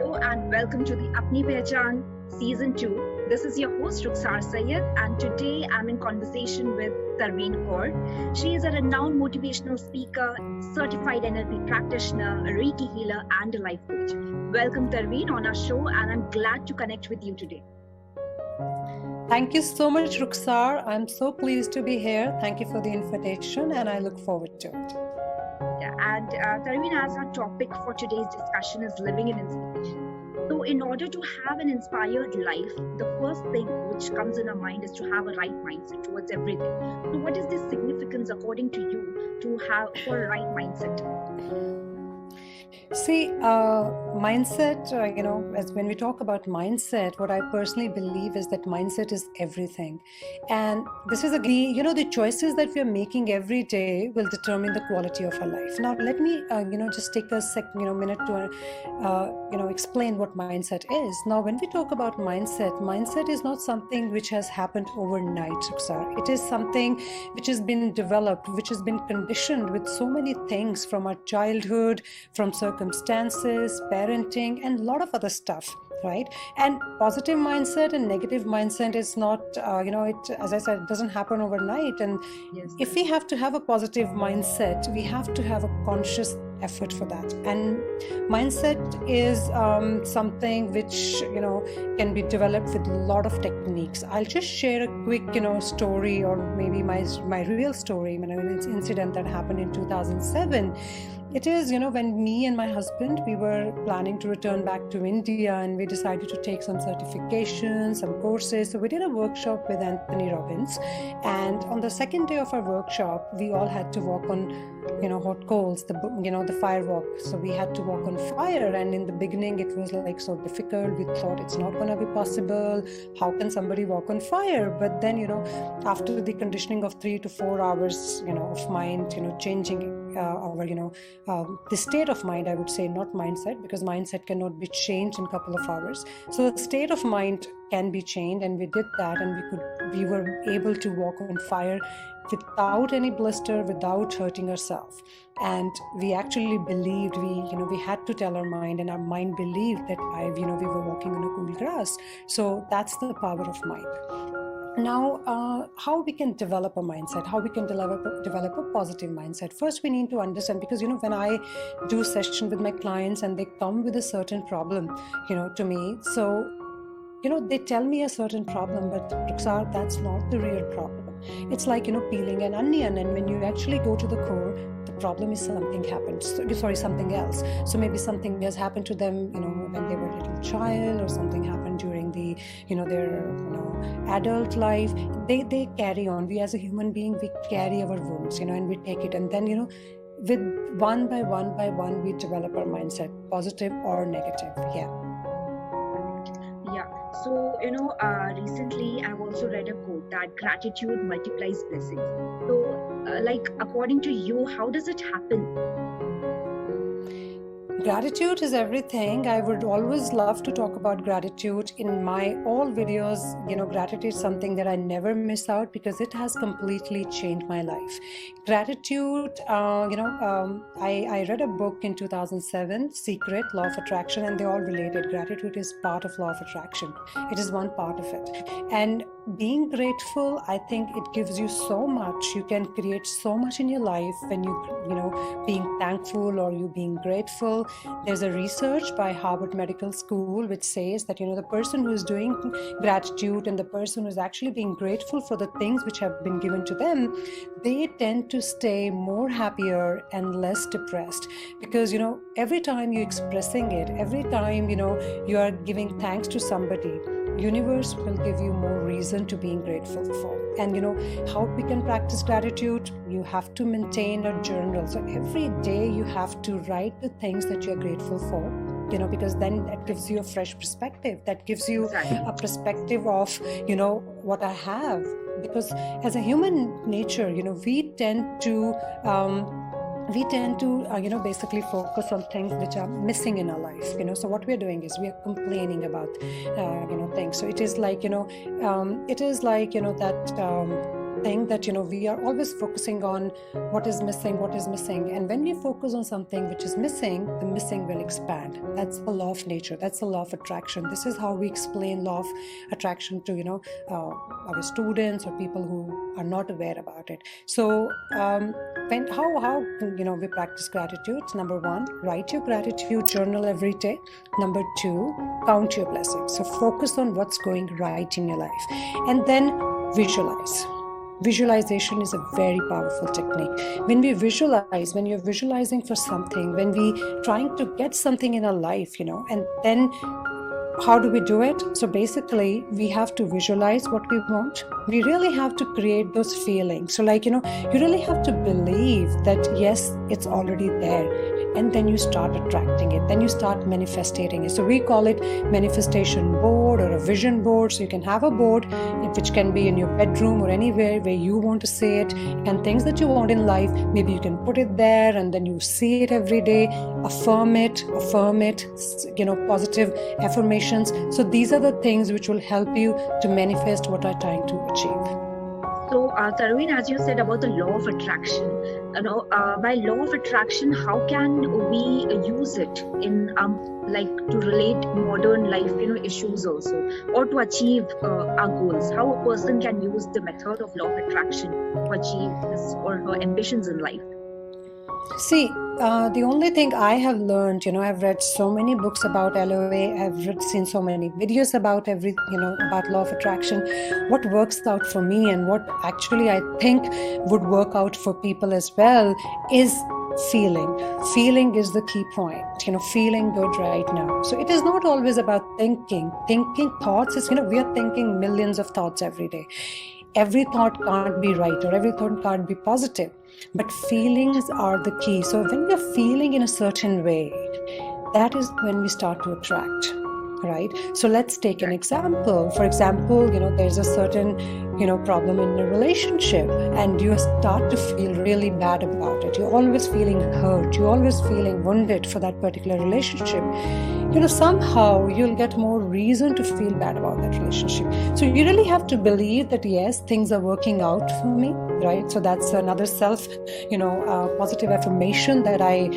Hello and welcome to the Apni Pehchan Season 2. This is your host Rukhsar Sayed, and today I'm in conversation with Tarveen Kaur. She is a renowned motivational speaker, certified NLP practitioner, a Reiki healer and a life coach. Welcome Tarveen on our show, and I'm glad to connect with you today. Thank you so much, Rukhsar. I'm so pleased to be here. Thank you for the invitation and I look forward to it. And Tarveen, as our topic for today's discussion is living in inspiration. So in order to have an inspired life, the first thing which comes in our mind is to have a right mindset towards everything. So what is the significance according to you to have for a right mindset? See, mindset, as when we talk about mindset, what I personally believe is that mindset is everything. And this is the choices that we are making every day will determine the quality of our life. Now, let me, just take a minute to, explain what mindset is. Now, when we talk about mindset is not something which has happened overnight, Rukhsar. It is something which has been developed, which has been conditioned with so many things from our childhood, from circumstances, parenting, and a lot of other stuff, right? And positive mindset and negative mindset is not, as I said, it doesn't happen overnight. And if we have to have a positive mindset, we have to have a conscious effort for that. And mindset is something which, can be developed with a lot of techniques. I'll just share a quick, story, or maybe my real story, an incident that happened in 2007. It is, when me and my husband, we were planning to return back to India, and we decided to take some certifications, some courses. So we did a workshop with Anthony Robbins. And on the second day of our workshop, we all had to walk on, hot coals, the fire walk. So we had to walk on fire. And in the beginning, it was like so difficult. We thought it's not going to be possible. How can somebody walk on fire? But then, after the conditioning of 3 to 4 hours, of mind, changing the state of mind, I would say, not mindset, because mindset cannot be changed in a couple of hours. So the state of mind can be changed, and we did that, and we were able to walk on fire without any blister, without hurting ourselves. And we actually believed, we had to tell our mind, and our mind believed that we were walking on a cool grass. So that's the power of mind. Now, how we can develop a mindset, how we can develop a positive mindset. First, we need to understand, because, when I do session with my clients and they come with a certain problem, to me, so, they tell me a certain problem, but Rukhsar, that's not the real problem. It's like, peeling an onion, and when you actually go to the core, the problem is something else. So maybe something has happened to them, when they were a little child, or something happened during the, their, adult life. They carry on. We as a human being, we carry our wounds, and we take it, and then, with one by one, we develop our mindset, positive or negative. So, recently I've also read a quote that gratitude multiplies blessings. So, according to you, how does it happen? Gratitude is everything. I would always love to talk about gratitude in my all videos. Gratitude is something that I never miss out, because it has completely changed my life. Gratitude, I read a book in 2007, Secret, Law of Attraction, and they all related. Gratitude is part of Law of Attraction. It is one part of it. And being grateful, I think it gives you so much. You can create so much in your life when being thankful, or you being grateful. There's a research by Harvard Medical School which says that, the person who is doing gratitude and the person who is actually being grateful for the things which have been given to them, they tend to stay more happier and less depressed. Because, every time you're expressing it, every time, you are giving thanks to somebody, universe will give you more reason to being grateful for. And how we can practice gratitude, you have to maintain a journal. So every day you have to write the things that you're grateful for, because then that gives you a fresh perspective. That gives you a perspective of, what I have. Because as a human nature, we tend to basically focus on things which are missing in our life. So what we're doing is we are complaining about, things. So it is like, that thing that, we are always focusing on what is missing. And when we focus on something which is missing, the missing will expand. That's the law of nature. That's the law of attraction. This is how we explain law of attraction to, our students or people who are not aware about it. So how we practice gratitude. Number 1, write your gratitude journal every day. Number 2, count your blessings. So focus on what's going right in your life, and then visualize. Visualization is a very powerful technique. When we visualize, when you're visualizing for something, when we trying to get something in our life, and then how do we do it? So basically, we have to visualize what we want. We really have to create those feelings. So you really have to believe that, yes, it's already there. And then you start attracting it. Then you start manifesting it. So we call it manifestation board or a vision board. So you can have a board which can be in your bedroom or anywhere where you want to see it, and things that you want in life, maybe you can put it there and then you see it every day, affirm it, positive affirmations. So these are the things which will help you to manifest what you're trying to achieve. So, Tarveen, as you said about the law of attraction, by law of attraction, how can we use it in to relate modern life, issues also, or to achieve our goals? How a person can use the method of law of attraction to achieve his or her ambitions in life? See, the only thing I have learned, I've read so many books about LOA, I've seen so many videos about about law of attraction. What works out for me and what actually I think would work out for people as well is feeling. Feeling is the key point, feeling good right now. So it is not always about thinking. Thinking thoughts is, we are thinking millions of thoughts every day. Every thought can't be right or every thought can't be positive, but feelings are the key. So when we are feeling in a certain way, that is when we start to attract, right? So let's take an example. For example, there's a certain, problem in a relationship and you start to feel really bad about it. You're always feeling hurt. You're always feeling wounded for that particular relationship. Somehow you'll get more reason to feel bad about that relationship. So you really have to believe that, yes, things are working out for me, right? So that's another self, positive affirmation that I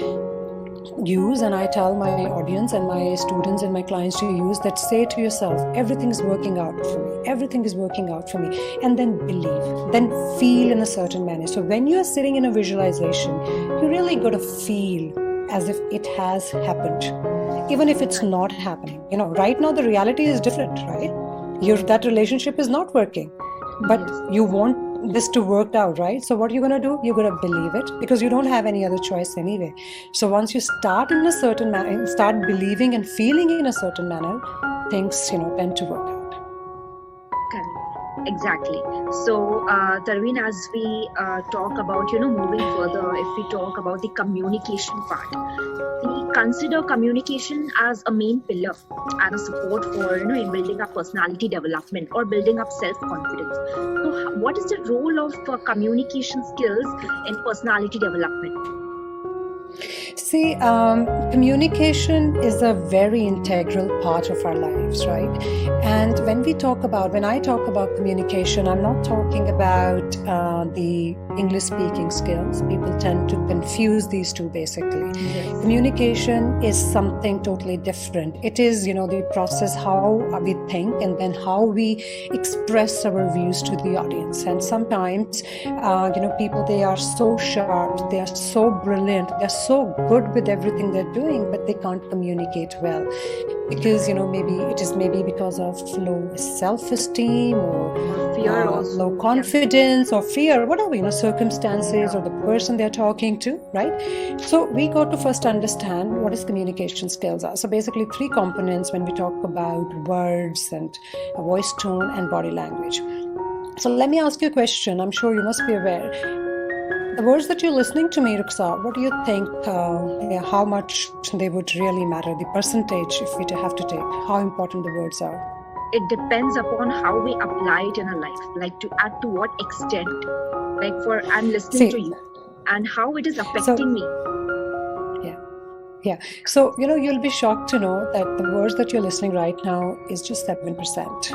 use, and I tell my audience and my students and my clients to use that. Say to yourself, everything is working out for me. Everything is working out for me. And then believe, then feel in a certain manner. So when you are sitting in a visualization, you really got to feel as if it has happened, even if it's not happening. Right now the reality is different, right? That relationship is not working, but you want this to work out, right? So what are you going to do? You're going to believe it because you don't have any other choice anyway. So once you start in a certain manner, start believing and feeling in a certain manner, things, tend to work out. Exactly. So, Tarveen, as we talk about, moving further, if we talk about the communication part, we consider communication as a main pillar and a support for, in building up personality development or building up self-confidence. So, what is the role of communication skills in personality development? See, communication is a very integral part of our lives, right? And when I talk about communication, I'm not talking about the English-speaking skills. People tend to confuse these two, basically. Yes. Communication is something totally different. It is, the process how we think and then how we express our views to the audience. And sometimes, people, they are so sharp, they are so brilliant, they're so good with everything they're doing, but they can't communicate well because maybe because of low self-esteem or fear, low confidence or fear, whatever, circumstances or the person they're talking to, right? So we got to first understand what is communication skills are. So basically 3 components when we talk about words and voice tone and body language. So let me ask you a question. I'm sure you must be aware. The words that you're listening to me, Rukhsar, what do you think, how much they would really matter, the percentage if we have to take, how important the words are? It depends upon how we apply it in our life, like to what extent, like for I'm listening to you and how it is affecting me. Yeah. So, you'll be shocked to know that the words that you're listening right now is just 7%.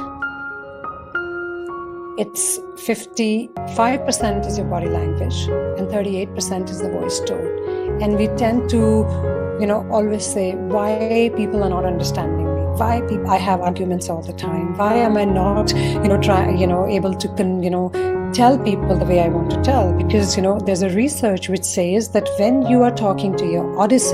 it's 55% is your body language and 38% is the voice tone. And we tend to, always say why people are not understanding me, why I have arguments all the time, why am I not, able to tell people the way I want to tell? Because, there's a research which says that when you are talking to your audience,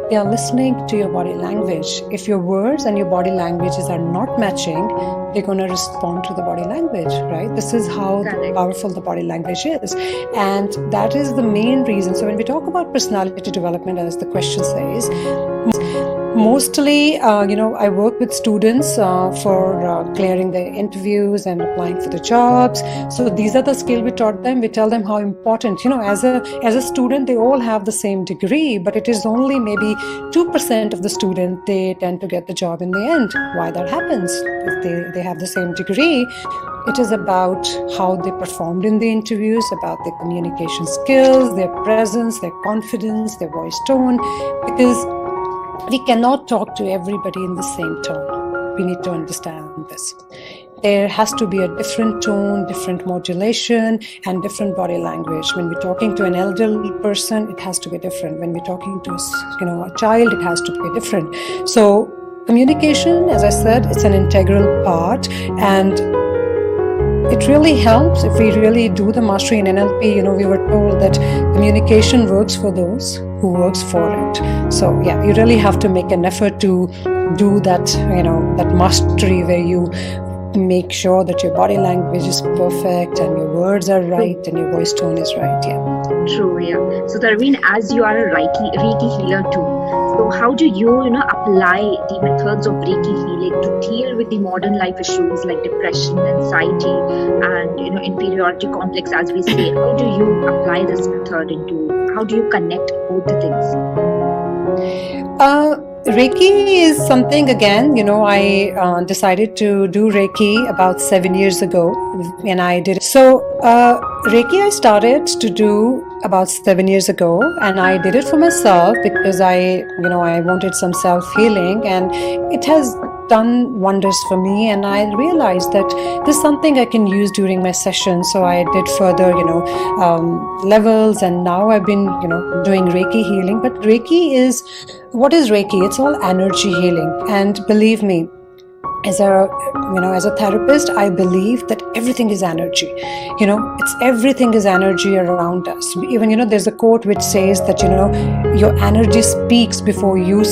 they are listening to your body language. If your words and your body languages are not matching, they're going to respond to the body language, right? This is how powerful the body language is. And that is the main reason. So when we talk about personality development, as the question says, mostly, I work with students for clearing their interviews and applying for the jobs. So these are the skills we taught them. We tell them how important, as a student, they all have the same degree, but it is only maybe 2% of the student, they tend to get the job in the end. Why that happens? If they have the same degree, it is about how they performed in the interviews, about their communication skills, their presence, their confidence, their voice tone, because we cannot talk to everybody in the same tone. We need to understand this. There has to be a different tone, different modulation, and different body language. When we're talking to an elderly person, it has to be different. When we're talking to a child, it has to be different. So communication, as I said, it's an integral part, and it really helps if we really do the mastery in NLP. We were told that communication works for those who works for it. So yeah, you really have to make an effort to do that, that mastery where you make sure that your body language is perfect and your words are right and your voice tone is right. Yeah. True, yeah. So Tarveen, as you are a Reiki healer too, so how do you, apply the methods of Reiki healing to deal with the modern life issues like depression, anxiety, and inferiority complex, as we say? How do you apply this method how do you connect both the things? Reiki is something, again, I decided to do Reiki about 7 years ago, and I did it. So Reiki I started to do about 7 years ago, and I did it for myself because I wanted some self-healing, and it has done wonders for me. And I realized that this is something I can use during my session. So I did further, levels, and now I've been, doing Reiki healing. But what is Reiki? It's all energy healing. And believe me, as a therapist, I believe that everything is energy. Everything is energy around us. Even, there's a quote which says that, your energy speaks before you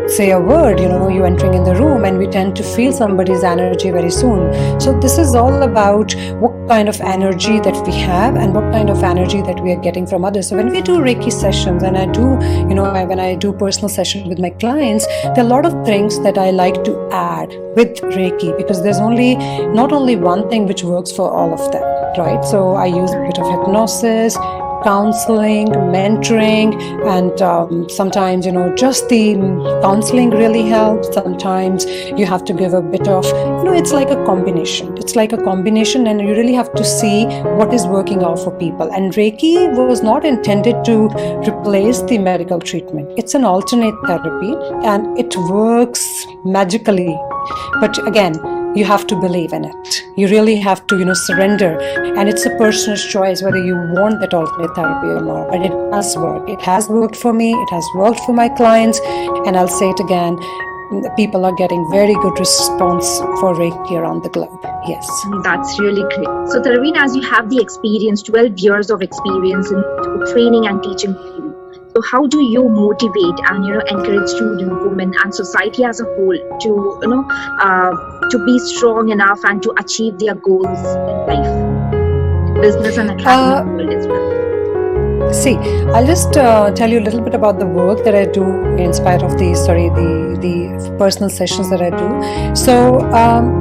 say a word, you entering in the room, and we tend to feel somebody's energy very soon. So this is all about what kind of energy that we have and what kind of energy that we are getting from others. So when we do Reiki sessions, and when I do personal sessions with my clients, there are a lot of things that I like to add with Reiki, because there's not only one thing which works for all of them, right? So I use a bit of hypnosis, counseling, mentoring, and sometimes, just the counseling really helps. Sometimes you have to give a bit of, it's like a combination. It's like a combination, and you really have to see what is working out for people. And Reiki was not intended to replace the medical treatment. It's an alternate therapy, and it works magically. But again, you have to believe in it. You really have to, surrender. And it's a person's choice whether you want that alternate therapy or not. But it does work. It has worked for me. It has worked for my clients. And I'll say it again, people are getting very good response for Reiki around the globe. Yes. That's really great. So Tarveen, as you have the experience, 12 years of experience in training and teaching people, so how do you motivate and encourage students, women, and society as a whole to be strong enough and to achieve their goals in life, business, and attracting the world as well? See, I'll just tell you a little bit about the work that I do in spite of the personal sessions that I do. So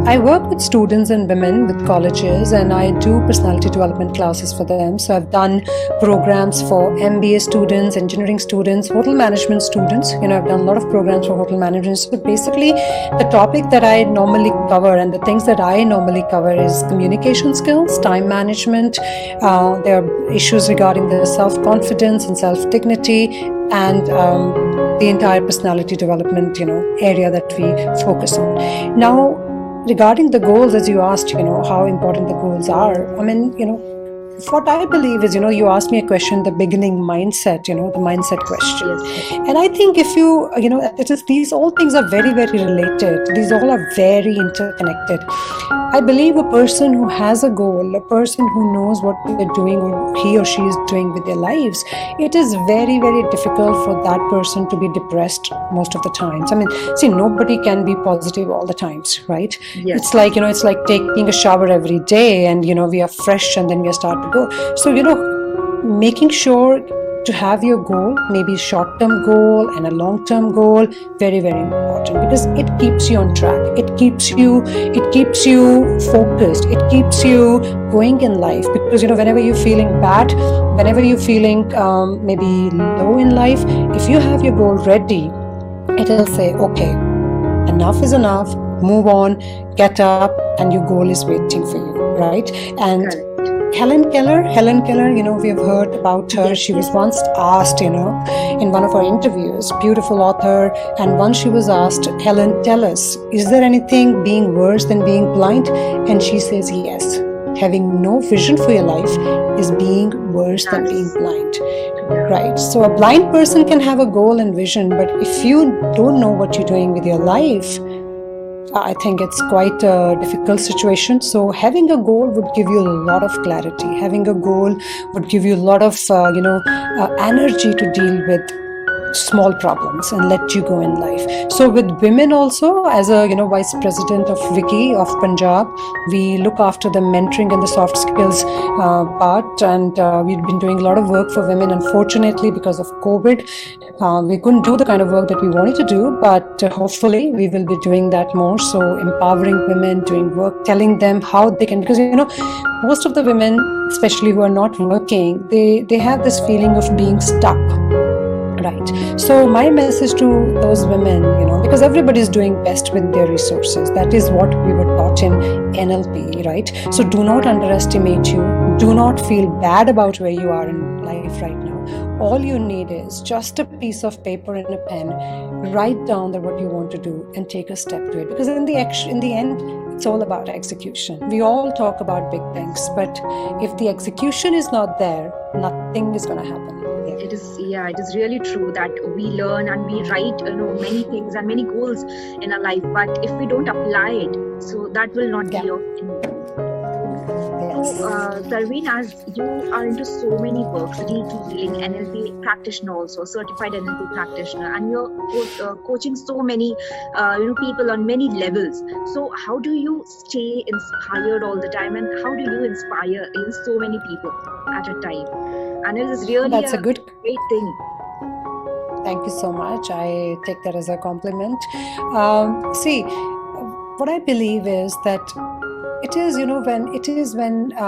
I work with students and women with colleges, and I do personality development classes for them. So I've done programs for MBA students, engineering students, hotel management students. I've done a lot of programs for hotel management. So basically, the topic that I normally cover and the things that I normally cover is communication skills, time management. There are issues regarding the self-confidence and self-dignity, and the entire personality development, area that we focus on. Now, regarding the goals, as you asked, how important the goals are. I mean, what I believe is, you asked me a question, the beginning mindset, the mindset question. Yes. And I think if it is, these all things are very, very related. These all are very interconnected. I believe a person who has a goal, a person who knows what they're doing or he or she is doing with their lives, it is very, very difficult for that person to be depressed most of the times. I mean, see, nobody can be positive all the times, right? Yes. It's like taking a shower every day and, we are fresh and then we start to go. So, making sure to have your goal, maybe short-term goal and a long-term goal, very, very important, because it keeps you on track. It keeps you focused. It keeps you going in life, because whenever you're feeling bad, whenever you're feeling maybe low in life, if you have your goal ready, it'll say, okay, enough is enough, move on, get up, and your goal is waiting for you, right? And Correct. Helen Keller, we have heard about her. Yes, she was once asked, in one of her interviews, beautiful author, and once she was asked, Helen, tell us, is there anything being worse than being blind? And she says, yes. Having no vision for your life is being worse than being blind, right? So a blind person can have a goal and vision, but if you don't know what you're doing with your life, I think it's quite a difficult situation. So having a goal would give you a lot of clarity. Having a goal would give you a lot of, energy to deal with small problems and let you go in life. So with women also, as a vice president of Wiki of Punjab, we look after the mentoring and the soft skills part, and we've been doing a lot of work for women. Unfortunately, because of COVID, we couldn't do the kind of work that we wanted to do, but hopefully we will be doing that more. So empowering women, doing work, telling them how they can, because most of the women, especially who are not working, they have this feeling of being stuck. Right. So my message to those women, because everybody is doing best with their resources. That is what we were taught in NLP, right? So do not underestimate you. Do not feel bad about where you are in life right now. All you need is just a piece of paper and a pen. Write down what you want to do and take a step to it. Because in the end, it's all about execution. We all talk about big things, but if the execution is not there, nothing is going to happen. It is really true that we learn and we write many things and many goals in our life, but if we don't apply it, so that will not be of any. So, Tarveen, as you are into so many books, Reiki healing, NLP practitioner, also certified NLP practitioner, and you're coaching so many people on many levels. So how do you stay inspired all the time, and how do you inspire so many people at a time? And it is really That's a great thing. Thank you so much. I take that as a compliment. See, what I believe is that it is, when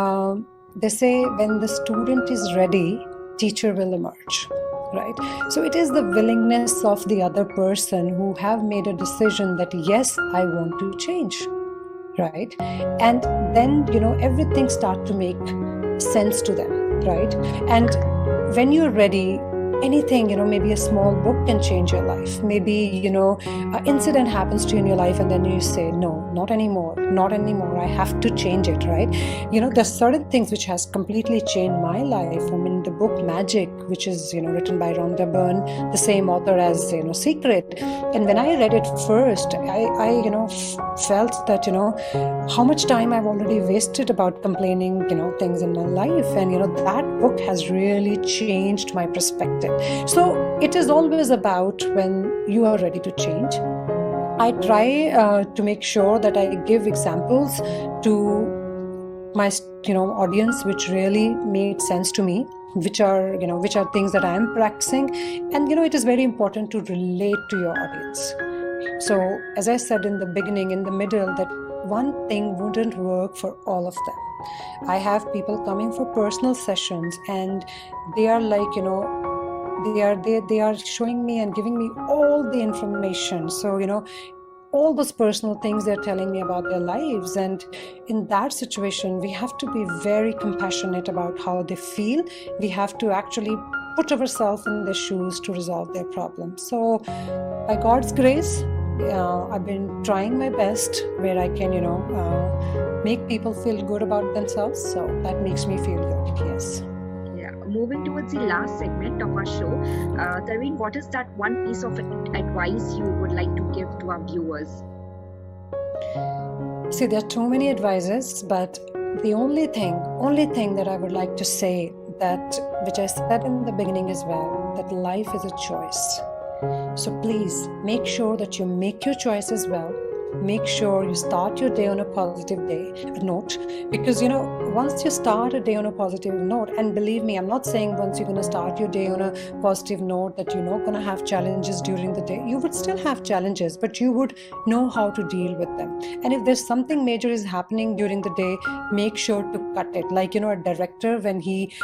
they say when the student is ready, teacher will emerge, right? So it is the willingness of the other person who have made a decision that, yes, I want to change, right? And then, everything start to make sense to them. Right? And when you're ready, anything, maybe a small book can change your life. Maybe, an incident happens to you in your life and then you say, no, not anymore. I have to change it, right? There's certain things which has completely changed my life. I mean, the book Magic, which is, written by Rhonda Byrne, the same author as, Secret. And when I read it first, I felt that, how much time I've already wasted about complaining, things in my life. And, that book has really changed my perspective. So it is always about when you are ready to change. I try to make sure that I give examples to my audience which really made sense to me, which are things that I am practicing. And it is very important to relate to your audience. So as I said in the beginning, in the middle, that one thing wouldn't work for all of them. I have people coming for personal sessions and they are like, they are showing me and giving me all the information. So, all those personal things they're telling me about their lives. And in that situation, we have to be very compassionate about how they feel. We have to actually put ourselves in their shoes to resolve their problems. So by God's grace, I've been trying my best where I can, make people feel good about themselves. So that makes me feel good. Yes. Yeah. Moving towards the last segment of our show, Tarveen, what is that one piece of advice you would like to give to our viewers? See, there are too many advices, but the only thing that I would like to say, that which I said in the beginning as well, that life is a choice. So please make sure that you make your choices well. Make sure you start your day on a positive note, because once you start a day on a positive note, and believe me, I'm not saying once you're going to start your day on a positive note that you're not going to have challenges during the day. You would still have challenges, but you would know how to deal with them. And if there's something major is happening during the day, make sure to cut it. Like, a director, when he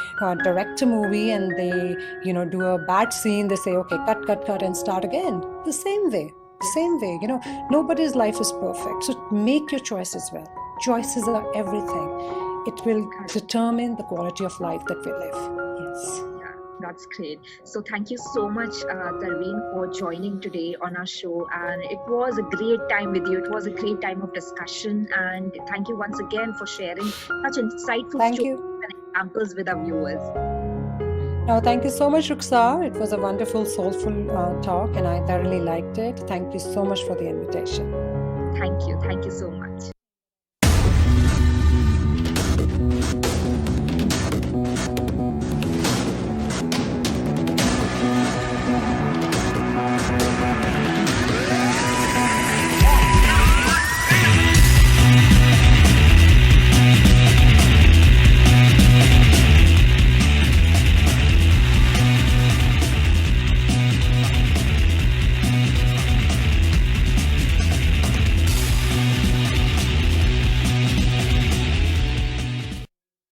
directs a movie and they do a bad scene, they say, okay, cut and start again. The same way, nobody's life is perfect. So make your choices well. Choices are everything. It will determine the quality of life that we live. Yes. Yeah, that's great. So thank you so much, Tarveen, for joining today on our show. And it was a great time with you. It was a great time of discussion. And thank you once again for sharing such insightful stories and examples with our viewers. No, thank you so much, Rukhsar. It was a wonderful, soulful talk, and I thoroughly liked it. Thank you so much for the invitation. Thank you. Thank you so much.